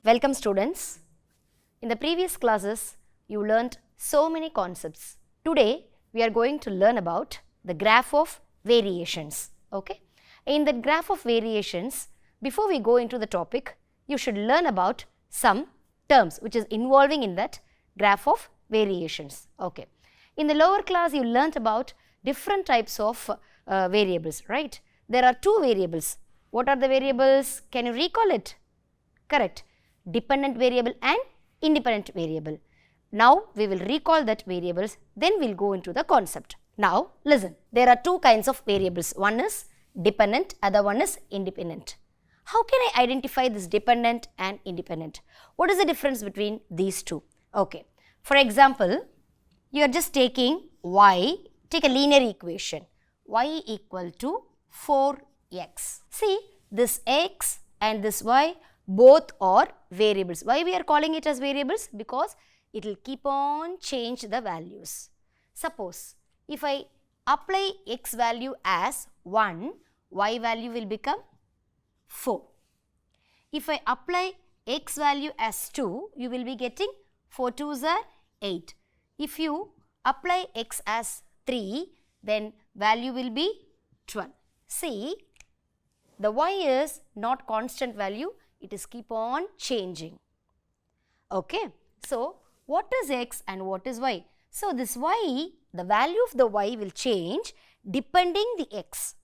Welcome students. In the previous classes, you learnt so many concepts. Today, we are going to learn about the graph of variations. Okay? In the graph of variations, before we go into the topic, you should learn about some terms which is involving in that graph of variations. Okay? In the lower class, you learnt about different types of variables, right? There are two variables. What are the variables? Can you recall it? Correct. Dependent variable and independent variable. Now, we will recall that variables, then we will go into the concept. Now, listen. There are two kinds of variables. One is dependent, other one is independent. How can I identify this dependent and independent? What is the difference between these two? Okay. For example, you are just taking y, take a linear equation, y equal to 4x. See, this x and this y both are variables. Why we are calling it as variables? Because it will keep on change the values. Suppose, if I apply x value as 1, y value will become 4. If I apply x value as 2, you will be getting 4 2s are 8. If you apply x as 3, then value will be 12. See, the y is not constant value, it is keep on changing. Okay. So, what is x and what is y? So, this y, the value of the y will change depending the x.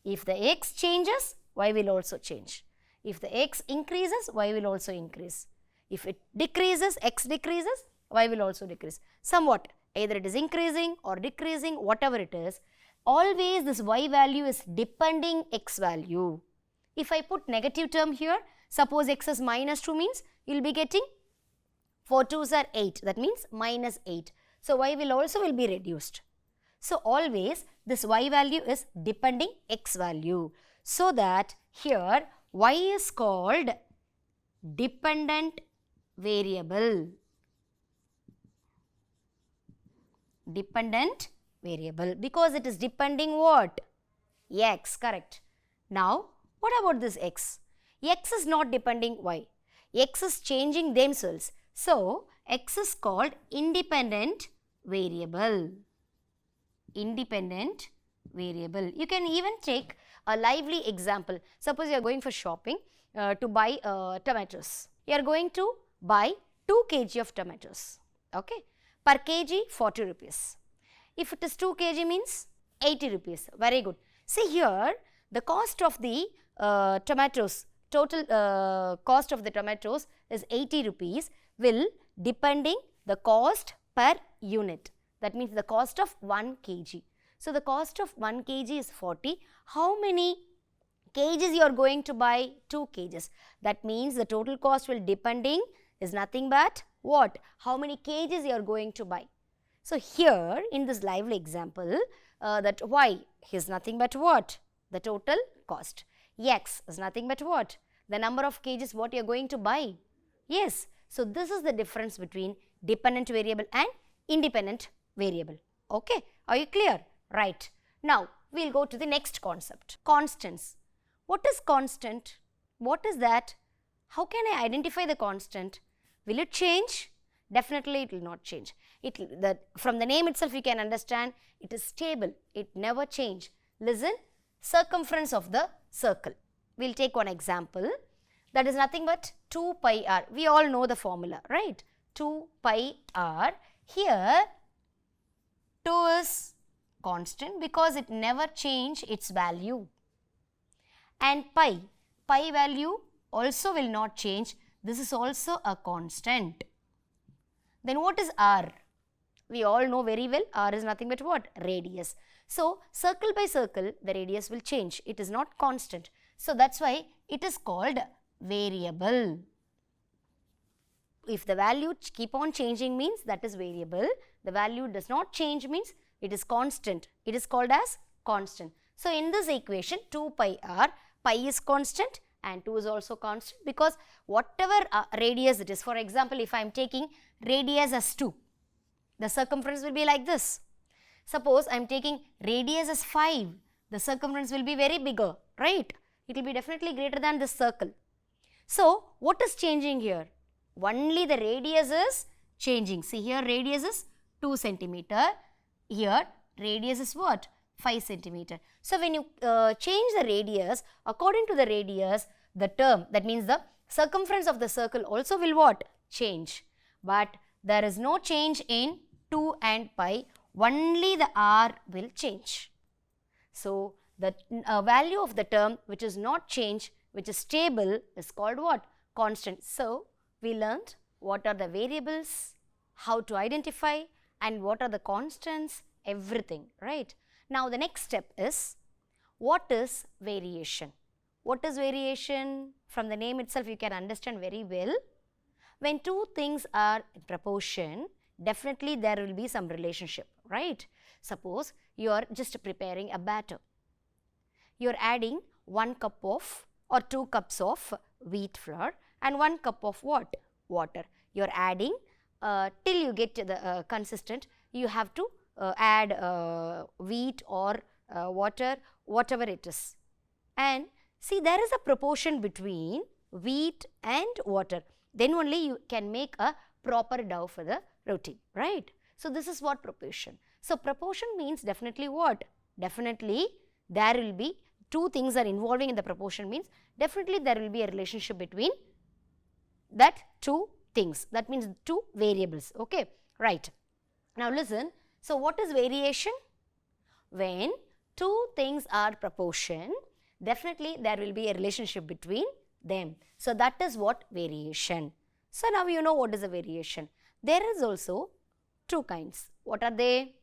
If the x changes, y will also change. If the x increases, y will also increase. If it decreases, x decreases, y will also decrease. Somewhat, either it is increasing or decreasing, whatever it is, always this y value is depending x value. If I put negative term here, suppose x is minus 2 means you will be getting 4 2s are 8, that means minus 8. So, y will also be reduced. So, always this y value is depending x value. So, that here y is called dependent variable. Dependent variable because it is depending what? X, correct. Now, what about this x? X is not depending y. X is changing themselves. So, x is called independent variable. Independent variable. You can even take a lively example. Suppose you are going for shopping to buy tomatoes. You are going to buy 2 kg of tomatoes. Okay. Per kg 40 rupees. If it is 2 kg means 80 rupees. Very good. See here, the cost of the tomatoes, total cost of the tomatoes is 80 rupees will depending the cost per unit. That means the cost of 1 kg. So, the cost of 1 kg is 40. How many kgs you are going to buy? 2 kgs. That means the total cost will depending is nothing but what? How many kgs you are going to buy. So, here in this lively example that y is nothing but what? The total cost. X is nothing but what? The number of kgs what you are going to buy. Yes. So, this is the difference between dependent variable and independent variable. Okay. Are you clear? Right. Now, we will go to the next concept. Constants. What is constant? What is that? How can I identify the constant? Will it change? Definitely it will not change. From the name itself you can understand it is stable. It never change. Listen, circumference of the circle. We will take one example. That is nothing but 2 pi r. We all know the formula, right? 2 pi r. Here 2 is constant because it never change its value. And pi value also will not change. This is also a constant. Then what is r? We all know very well r is nothing but what? Radius. So, circle by circle the radius will change. It is not constant. So, that is why it is called variable. If the value keep on changing means that is variable. The value does not change means it is constant. It is called as constant. So, in this equation 2 pi r, pi is constant and 2 is also constant because whatever radius it is. For example, if I am taking radius as 2, the circumference will be like this. Suppose I am taking radius as 5, the circumference will be very bigger, right? It will be definitely greater than this circle. So, what is changing here? Only the radius is changing. See here radius is 2 centimeter. Here radius is what? 5 centimeter. So, when you change the radius, according to the radius, the term, that means the circumference of the circle also will what? Change. But there is no change in 2 and pi, only the r will change. So, the value of the term which is not changed, which is stable, is called what? Constant. So, we learnt what are the variables, how to identify, and what are the constants, everything, right? Now, the next step is, what is variation? What is variation? From the name itself you can understand very well. When two things are in proportion, definitely there will be some relationship, right? Suppose you are just preparing a batter. You are adding 1 cup of or 2 cups of wheat flour and 1 cup of what? Water. You are adding till you get to the consistent, you have to add wheat or water, whatever it is. And see, there is a proportion between wheat and water. Then only you can make a proper dough for the roti, right? So, this is what proportion. So, proportion means definitely what? Definitely there will be two things are involving in the proportion, means definitely there will be a relationship between that two things. That means two variables, okay? Right. Now, listen. So, what is variation? When two things are proportion, definitely there will be a relationship between them. So, that is what variation. So, now you know what is a variation. There is also two kinds. What are they?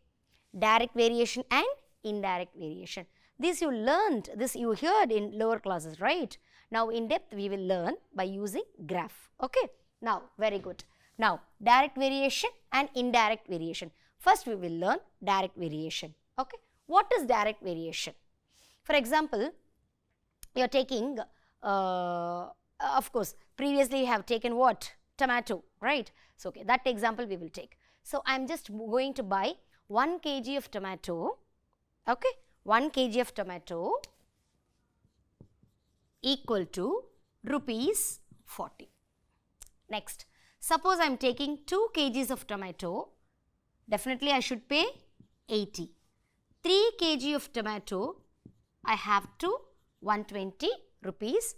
Direct variation and indirect variation. This you learned, this you heard in lower classes, right? Now, in depth we will learn by using graph, okay? Now, very good. Now, direct variation and indirect variation. First, we will learn direct variation, okay? What is direct variation? For example, you are taking, of course, previously you have taken what? Tomato, right? So, okay, that example we will take. So, I am just going to buy 1 kg of tomato, okay? 1 kg of tomato equal to rupees 40. Next, suppose I am taking 2 kgs of tomato, definitely I should pay 80. 3 kg of tomato, I have to 120 rupees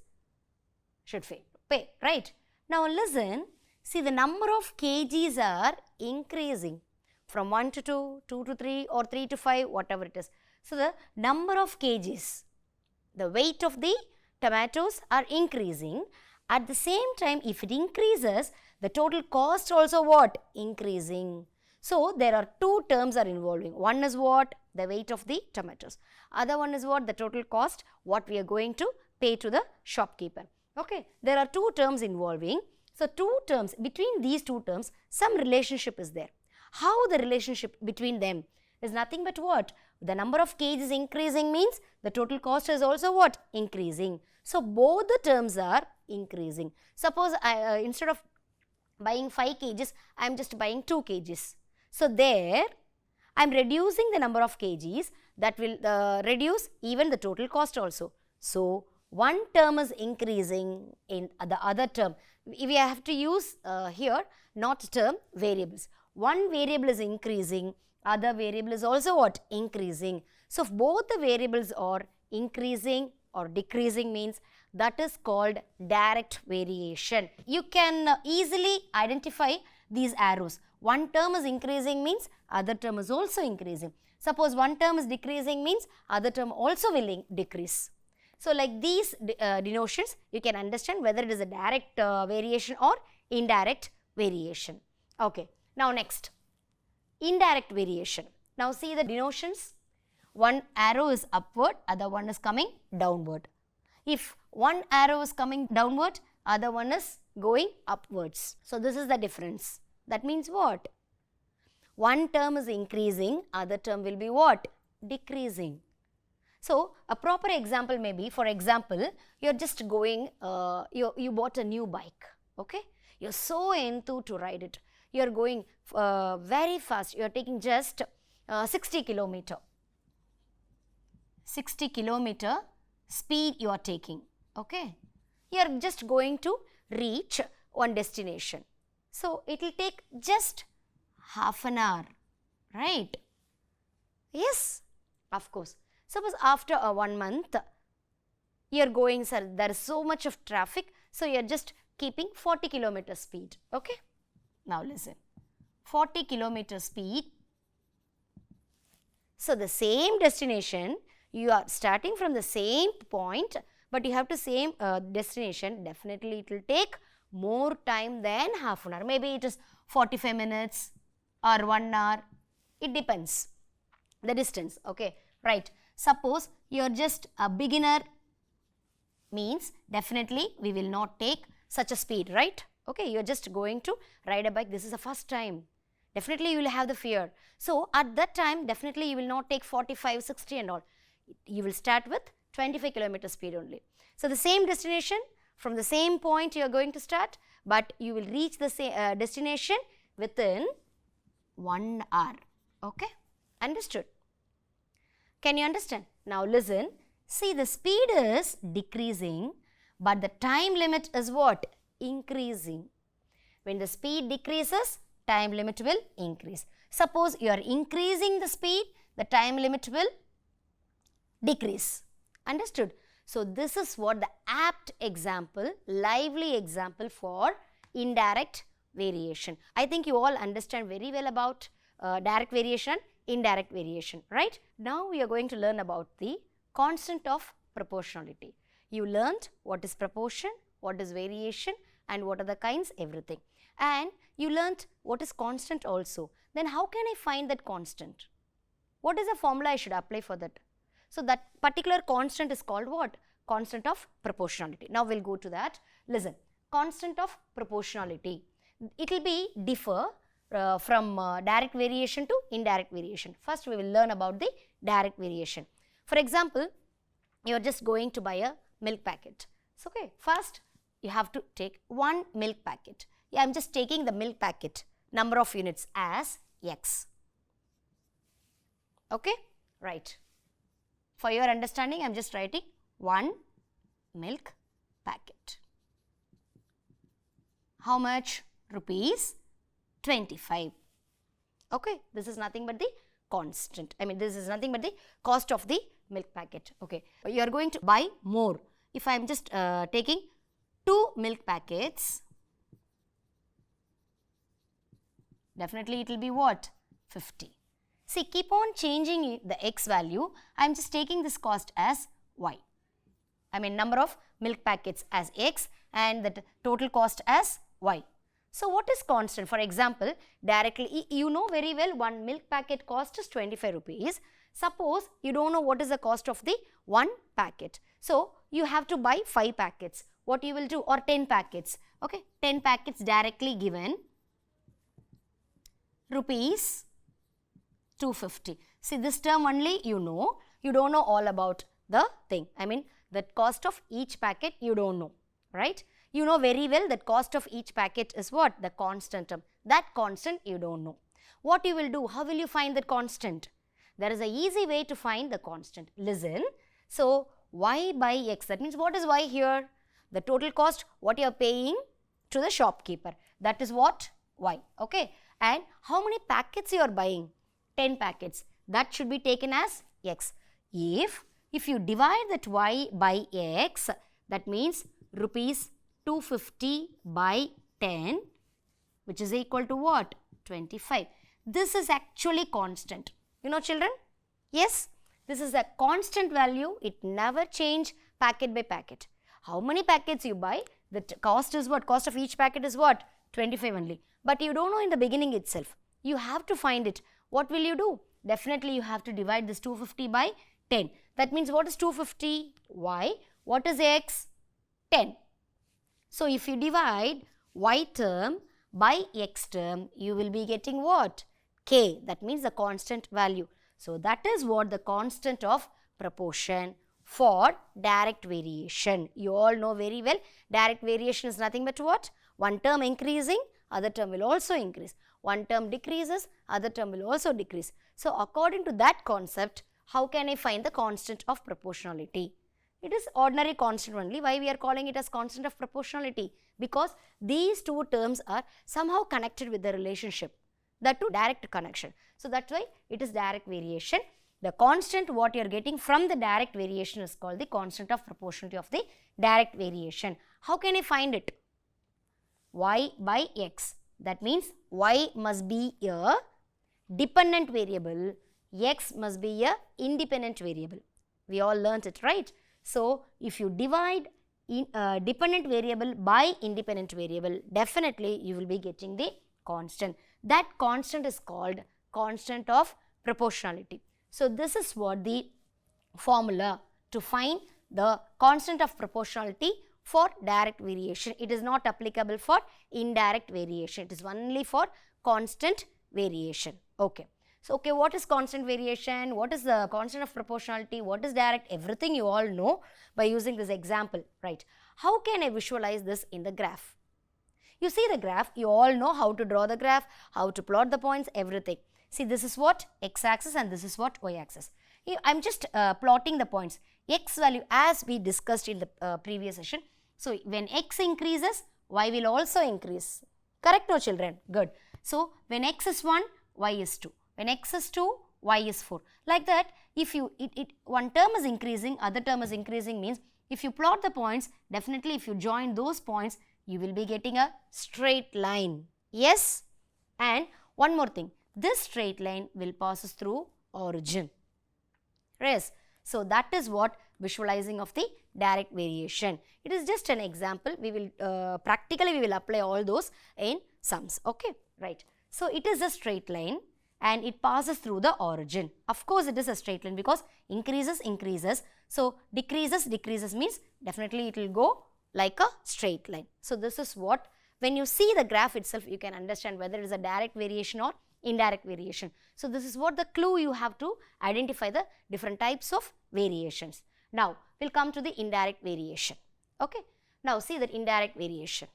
should pay, right? Now, listen, see the number of kgs are increasing from 1 to 2, 2 to 3 or 3 to 5, whatever it is. So, the number of kgs, the weight of the tomatoes are increasing. At the same time, if it increases, the total cost also what? Increasing. So, there are two terms are involving. One is what? The weight of the tomatoes. Other one is what? The total cost, what we are going to pay to the shopkeeper. Okay. There are two terms involving. So, two terms, between these two terms, some relationship is there. How the relationship between them is nothing but what? The number of kgs is increasing means the total cost is also what? Increasing. So, both the terms are increasing. Suppose I, instead of buying 5 kgs, I am just buying 2 kgs. So, there I am reducing the number of kgs, that will reduce even the total cost also. So, one term is increasing in the other term. We have to use here not term, variables. One variable is increasing, other variable is also what? Increasing. So, if both the variables are increasing or decreasing means that is called direct variation. You can easily identify these arrows. One term is increasing means other term is also increasing. Suppose one term is decreasing means other term also will decrease. So, like these denotions, you can understand whether it is a direct variation or indirect variation. Okay. Now, next, indirect variation. Now, see the denotions. One arrow is upward, other one is coming downward. If one arrow is coming downward, other one is going upwards. So, this is the difference. That means what? One term is increasing, other term will be what? Decreasing. So, a proper example may be, for example, you are just going, you bought a new bike, okay? You are so enthused to ride it. You are going very fast, you are taking just 60 kilometer. 60 kilometer speed you are taking, okay? you are just going to reach one destination. So, it will take just half an hour, right? Yes, of course. Suppose after 1 month, you are going, sir, there is so much of traffic, so you are just keeping 40 kilometer speed, okay? Now listen, 40 kilometer speed. So, the same destination, you are starting from the same point, but you have to same destination, definitely it will take more time than half an hour. Maybe it is 45 minutes or 1 hour, it depends the distance, okay, right. Suppose you are just a beginner, means definitely we will not take such a speed, right, okay, you are just going to ride a bike, this is the first time, definitely you will have the fear. So, at that time definitely you will not take 45, 60 and all, you will start with 25 kilometer speed only. So, the same destination, from the same point you are going to start, but you will reach the same destination within 1 hour, okay, understood. Can you understand? Now listen, see the speed is decreasing, but the time limit is what? Increasing. When the speed decreases, time limit will increase. Suppose you are increasing the speed, the time limit will decrease. Understood? So, this is what the apt example, lively example for indirect variation. I think you all understand very well about direct variation, indirect variation, right? Now, we are going to learn about the constant of proportionality. You learned what is proportion, what is variation and what are the kinds, everything. And you learnt what is constant also. Then how can I find that constant? What is the formula I should apply for that? So, that particular constant is called what? Constant of proportionality. Now, we will go to that. Listen, constant of proportionality. It will be differ from direct variation to indirect variation. First, we will learn about the direct variation. For example, you are just going to buy a milk packet. So, okay, first you have to take one milk packet. Yeah, I am just taking the milk packet number of units as X. Okay, right. For your understanding, I am just writing one milk packet. How much? Rupees 25. Okay, this is nothing but the constant. I mean, this is nothing but the cost of the milk packet. Okay, you are going to buy more. If I am just taking 2 milk packets, definitely it will be what? 50. See, keep on changing the X value. I am just taking this cost as Y. I mean, number of milk packets as X and the total cost as Y. So, what is constant? For example, directly you know very well one milk packet cost is 25 rupees. Suppose you don't know what is the cost of the one packet. So, you have to buy 5 packets. What you will do? Or 10 packets. Okay, 10 packets directly given rupees 250. See, this term only you know. You don't know all about the thing. I mean, the cost of each packet you don't know, right? You know very well that cost of each packet is what? The constant term. That constant you don't know. What you will do? How will you find the constant? There is a easy way to find the constant. Listen. So, Y by X. That means what is Y here? The total cost what you are paying to the shopkeeper. That is what? Y. Okay. And how many packets you are buying? 10 packets. That should be taken as X. If you divide that Y by X, that means rupees 250 by 10, which is equal to what? 25. This is actually constant. You know, children? Yes, this is a constant value. It never change packet by packet. How many packets you buy? The cost is what? Cost of each packet is what? 25 only. But you don't know in the beginning itself. You have to find it. What will you do? Definitely you have to divide this 250 by 10. That means what is 250? Y. What is X? 10. So, if you divide Y term by X term, you will be getting what? K. That means the constant value. So, that is what the constant of proportion for direct variation. You all know very well direct variation is nothing but what? One term increasing, other term will also increase. One term decreases, other term will also decrease. So, according to that concept, how can I find the constant of proportionality? It is ordinary constant only. Why we are calling it as constant of proportionality? Because these two terms are somehow connected with the relationship, that too direct connection. So that's why it is direct variation. The constant what you are getting from the direct variation is called the constant of proportionality of the direct variation. How can I find it? Y by x. That means y must be a dependent variable, x must be a independent variable. We all learnt it, right? So if you divide dependent variable by independent variable, definitely you will be getting the constant. That constant is called constant of proportionality. So this is what the formula to find the constant of proportionality for direct variation. It is not applicable for indirect variation. It is only for constant variation. Okay. So, okay, what is constant variation? What is the constant of proportionality? What is direct? Everything you all know by using this example, right? How can I visualize this in the graph? You see the graph, you all know how to draw the graph, how to plot the points, everything. See, this is what x-axis and this is what y-axis. I am just plotting the points. X value as we discussed in the previous session. So, when x increases, y will also increase. Correct, no children? Good. So, when x is 1, y is 2. When x is 2, y is 4. Like that, if you one term is increasing, other term is increasing means if you plot the points, definitely if you join those points, you will be getting a straight line. Yes? And one more thing, this straight line will passes through origin. Yes. So, that is what visualizing of the direct variation. It is just an example. We will practically we will apply all those in sums. Okay, right. So, it is a straight line and it passes through the origin. Of course, it is a straight line because increases. So, decreases means definitely it will go like a straight line. So, this is what, when you see the graph itself, you can understand whether it is a direct variation or indirect variation. So, this is what the clue you have to identify the different types of variations. Now, we will come to the indirect variation. Okay. Now, see that indirect variation.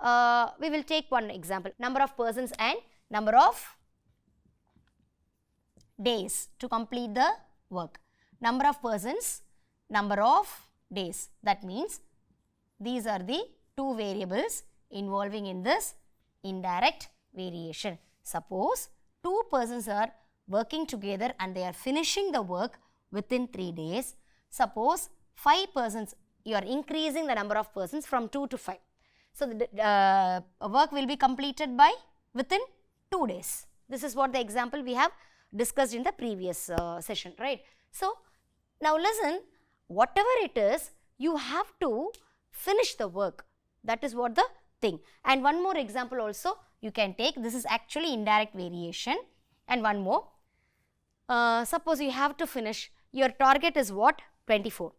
We will take one example, number of persons and number of days to complete the work. Number of persons, number of days. That means these are the two variables involving in this indirect variation. Suppose two persons are working together and they are finishing the work within 3 days. Suppose 5 persons, you are increasing the number of persons from 2 to 5. So, the work will be completed by within 2 days. This is what the example we have discussed in the previous session, right. So, now listen, whatever it is, you have to finish the work. That is what the thing. And one more example also you can take. This is actually indirect variation. And one more. Suppose you have to finish, your target is what? 24.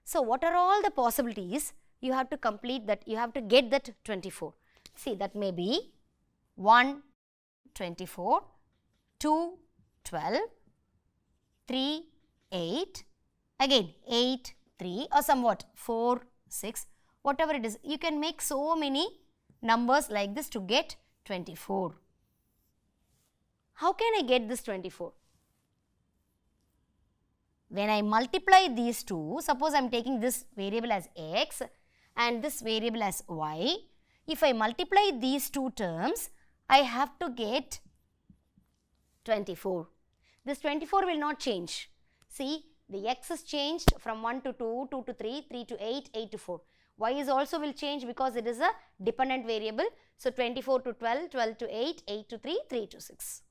So, what are all the possibilities? You have to complete that, you have to get that 24. See, that may be 1, 24, 2, 12, 3, 8, again 8, 3 or somewhat 4, 6, whatever it is. You can make so many numbers like this to get 24. How can I get this 24? When I multiply these two, suppose I am taking this variable as x and this variable as y. If I multiply these two terms, I have to get 24. This 24 will not change. See, the x is changed from 1 to 2, 2 to 3, 3 to 8, 8 to 4. Y is also will change because it is a dependent variable. So, 24 to 12, 12 to 8, 8 to 3, 3 to 6.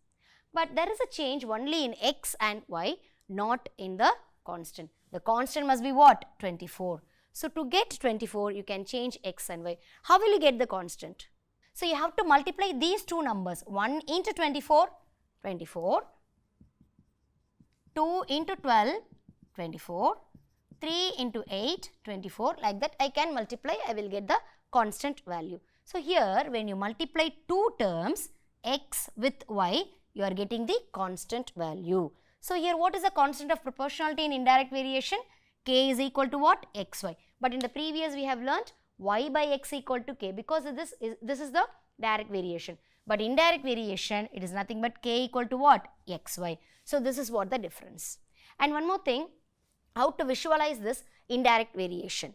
But there is a change only in x and y, not in the constant. The constant must be what? 24. So, to get 24, you can change x and y. How will you get the constant? So, you have to multiply these two numbers, 1 into 24, 24, 2 into 12, 24, 3 into 8, 24, like that I can multiply, I will get the constant value. So, here when you multiply two terms, x with y, you are getting the constant value. So, here what is the constant of proportionality in indirect variation? K is equal to what? Xy. But in the previous we have learnt y by x equal to k, because this is the direct variation. But indirect variation, it is nothing but k equal to what? Xy. So, this is what the difference. And one more thing, how to visualize this indirect variation.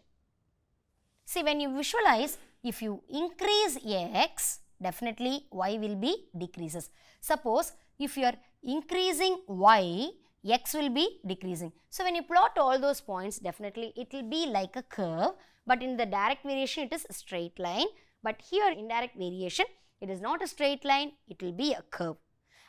See, when you visualize, if you increase x, definitely y will be decreases. Suppose if you are increasing y, x will be decreasing. So, when you plot all those points, definitely it will be like a curve, but in the direct variation it is a straight line, but here indirect variation, it is not a straight line, it will be a curve.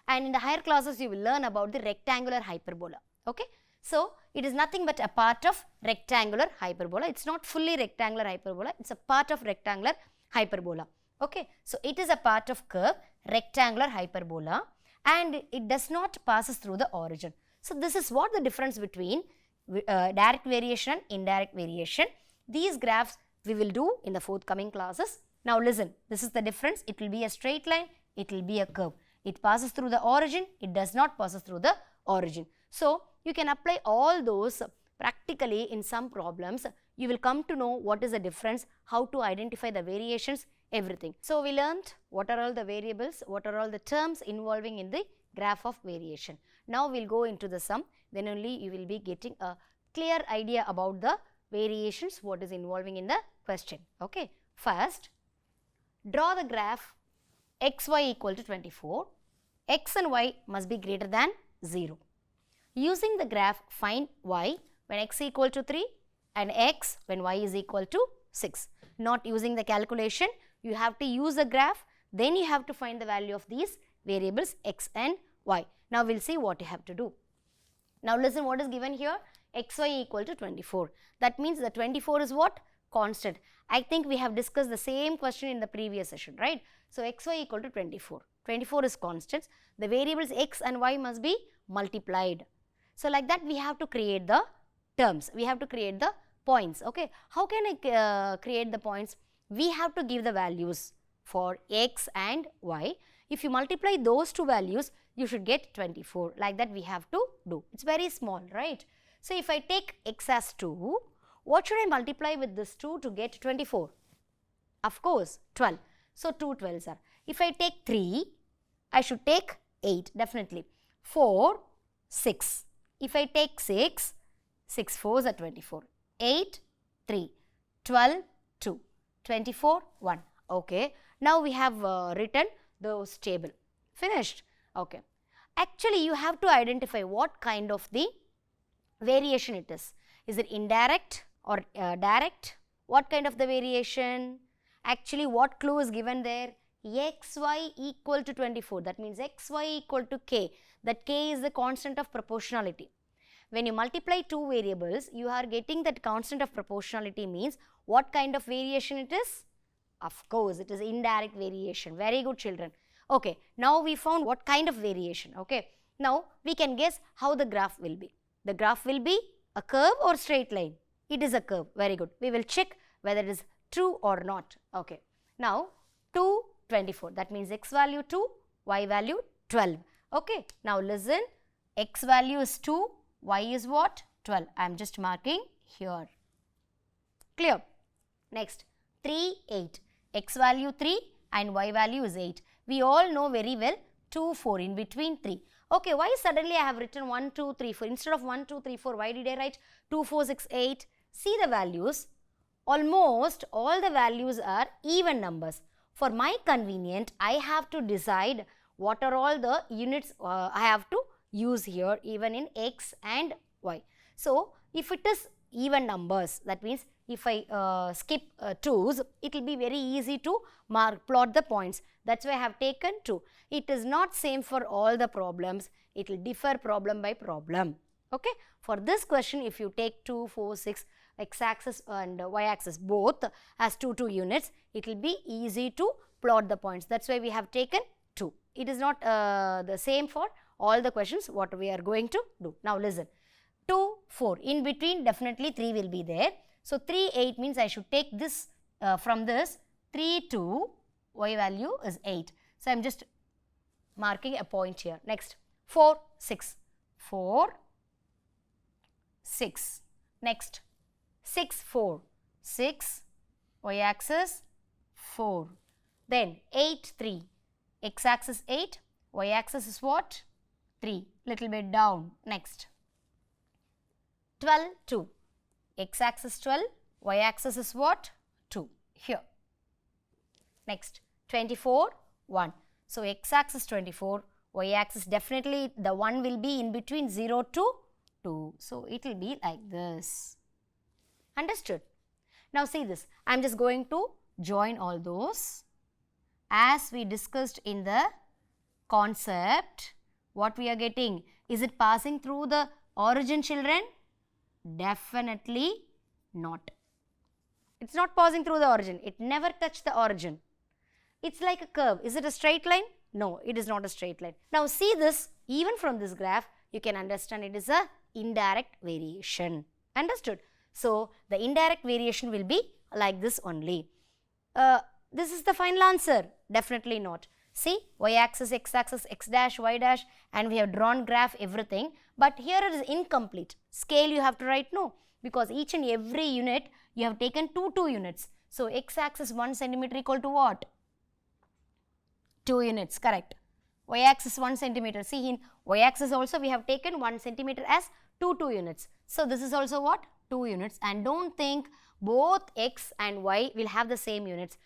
And in the higher classes you will learn about the rectangular hyperbola. Okay. So, it is nothing but a part of rectangular hyperbola. It is not fully rectangular hyperbola, it is a part of rectangular hyperbola. Okay. So, it is a part of curve rectangular hyperbola and it does not passes through the origin. So, this is what the difference between direct variation and indirect variation. These graphs we will do in the forthcoming classes. Now, listen, this is the difference. It will be a straight line, it will be a curve. It passes through the origin, it does not passes through the origin. So, you can apply all those practically in some problems. You will come to know what is the difference, how to identify the variations, everything. So, we learnt what are all the variables, what are all the terms involving in the graph of variation. Now, we will go into the sum, then only you will be getting a clear idea about the variations, what is involving in the question. Okay. First, draw the graph xy equal to 24, x and y must be greater than 0. Using the graph, find y when x equal to 3 and x when y is equal to 6. Not using the calculation, you have to use the graph, then you have to find the value of these variables x and y. Now, we will see what you have to do. Now, listen what is given here, xy equal to 24. That means the 24 is what? Constant. I think we have discussed the same question in the previous session, right? So, xy equal to 24. 24 is constant. The variables x and y must be multiplied. So, like that we have to create the terms, we have to create the points. Okay. How can I create the points? We have to give the values for x and y. If you multiply those two values, you should get 24. Like that we have to do. It is very small, right? So, if I take x as 2, what should I multiply with this 2 to get 24? Of course, 12. So, 2 12s are. If I take 3, I should take 8 definitely. 4, 6. If I take 6, 6 4s are 24. 8, 3, 12, 2, 24, 1. Okay. Now, we have written those table. Finished. Okay. Actually, you have to identify what kind of the variation it is. Is it indirect or direct? What kind of the variation? Actually, what clue is given there? xy equal to 24. That means xy equal to k. That k is the constant of proportionality. When you multiply two variables, you are getting that constant of proportionality means what kind of variation it is? Of course, it is indirect variation. Very good, children. Okay, now we found what kind of variation. Okay, now we can guess how the graph will be. The graph will be a curve or straight line? It is a curve. Very good. We will check whether it is true or not. Okay, now 2, 24. That means x value 2, y value 12. Okay, now listen, x value is 2, y is what? 12. I am just marking here. Clear? Next, 3, 8. X value 3 and y value is 8. We all know very well 2, 4 in between 3. Okay, why suddenly I have written 1, 2, 3, 4? Instead of 1, 2, 3, 4, why did I write 2, 4, 6, 8? See the values. Almost all the values are even numbers. For my convenience, I have to decide what are all the units I have to use here even in x and y. So, if it is even numbers, that means if I skip 2's, it will be very easy to plot the points. That is why I have taken 2. It is not same for all the problems, it will differ problem by problem. Okay. For this question, if you take 2, 4, 6, x axis and y axis both as 2 units, it will be easy to plot the points. That is why we have taken 2. It is not the same for all the questions what we are going to do. Now listen, 2, 4, in between definitely 3 will be there. So, 3, 8 means I should take this from this 3, 2, y value is 8. So, I am just marking a point here. Next, 4, 6, 4, 6. Next, 6, 4, 6, y axis 4. Then 8, 3, x axis 8, y axis is what? 3, little bit down. Next, 12, 2. X-axis 12, y-axis is what? 2 here. Next, 24, 1. So, x-axis 24, y-axis definitely the 1 will be in between 0 to 2. So, it will be like this. Understood? Now, see this. I am just going to join all those. As we discussed in the concept, what we are getting? Is it passing through the origin, children? Definitely not. It's not passing through the origin. It never touched the origin. It's like a curve. Is it a straight line? No, it is not a straight line. Now, see this. Even from this graph, you can understand it is a indirect variation. Understood? So, the indirect variation will be like this only. This is the final answer. Definitely not. See, y-axis, x-axis, x dash, y dash, and we have drawn graph everything. But here it is incomplete. Scale you have to write no, because each and every unit you have taken 2 units. So, x-axis 1 centimeter equal to what? 2 units, correct. Y-axis 1 centimeter. See, in y-axis also we have taken 1 centimeter as 2 units. So, this is also what? 2 units, and don't think both x and y will have the same units.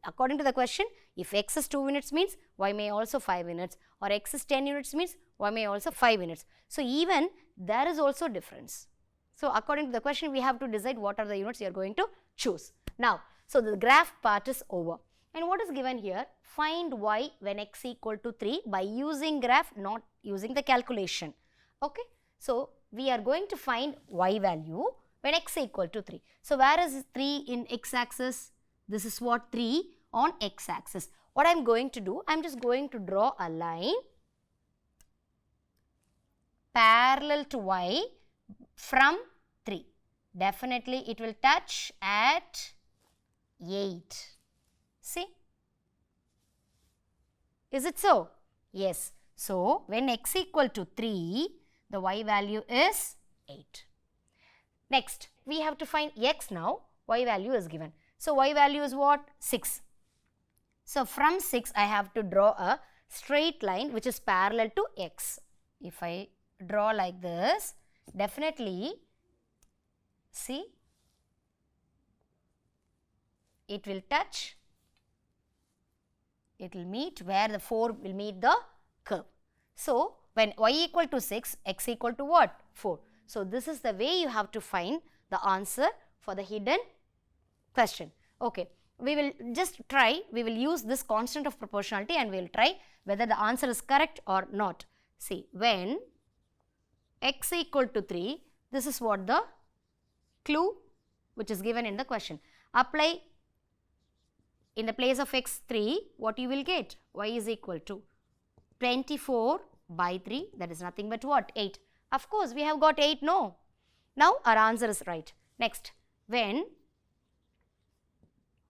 According to the question, if x is 2 units means y may also 5 units, or x is 10 units means y may also 5 units. So, even there is also difference. So, according to the question, we have to decide what are the units you are going to choose. Now, so the graph part is over. And what is given here? Find y when x equal to 3 by using graph, not using the calculation. Okay. So, we are going to find y value when x equal to 3. So, where is 3 in x-axis? This is what? 3 on x-axis. What I am going to do? I am just going to draw a line parallel to y from 3. Definitely it will touch at 8. See? Is it so? Yes. So, when x equal to 3, the y value is 8. Next, we have to find x now. Y value is given. So, y value is what? 6. So, from 6, I have to draw a straight line which is parallel to x. If I draw like this, definitely, see, it will touch, it will meet where the 4 will meet the curve. So, when y equal to 6, x equal to what? 4. So, this is the way you have to find the answer for the hidden question. Okay. We will just try, we will use this constant of proportionality and we will try whether the answer is correct or not. See, when x equal to 3, this is what the clue which is given in the question. Apply in the place of x 3, what you will get? Y is equal to 24 by 3, that is nothing but what? 8. Of course, we have got 8, no? Now, our answer is right. Next, when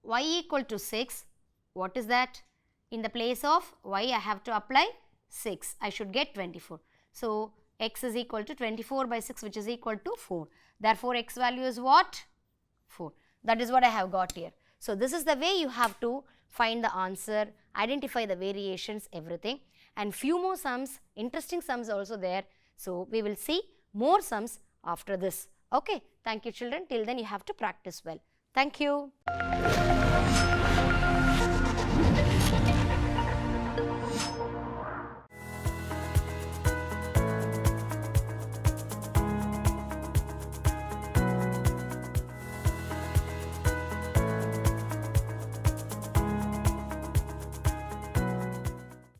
y equal to 6, what is that? In the place of y, I have to apply 6. I should get 24. So, x is equal to 24 by 6, which is equal to 4. Therefore, x value is what? 4. That is what I have got here. So, this is the way you have to find the answer, identify the variations, everything. And few more sums, interesting sums also there. So, we will see more sums after this. Okay. Thank you, children. Till then, you have to practice well. Thank you.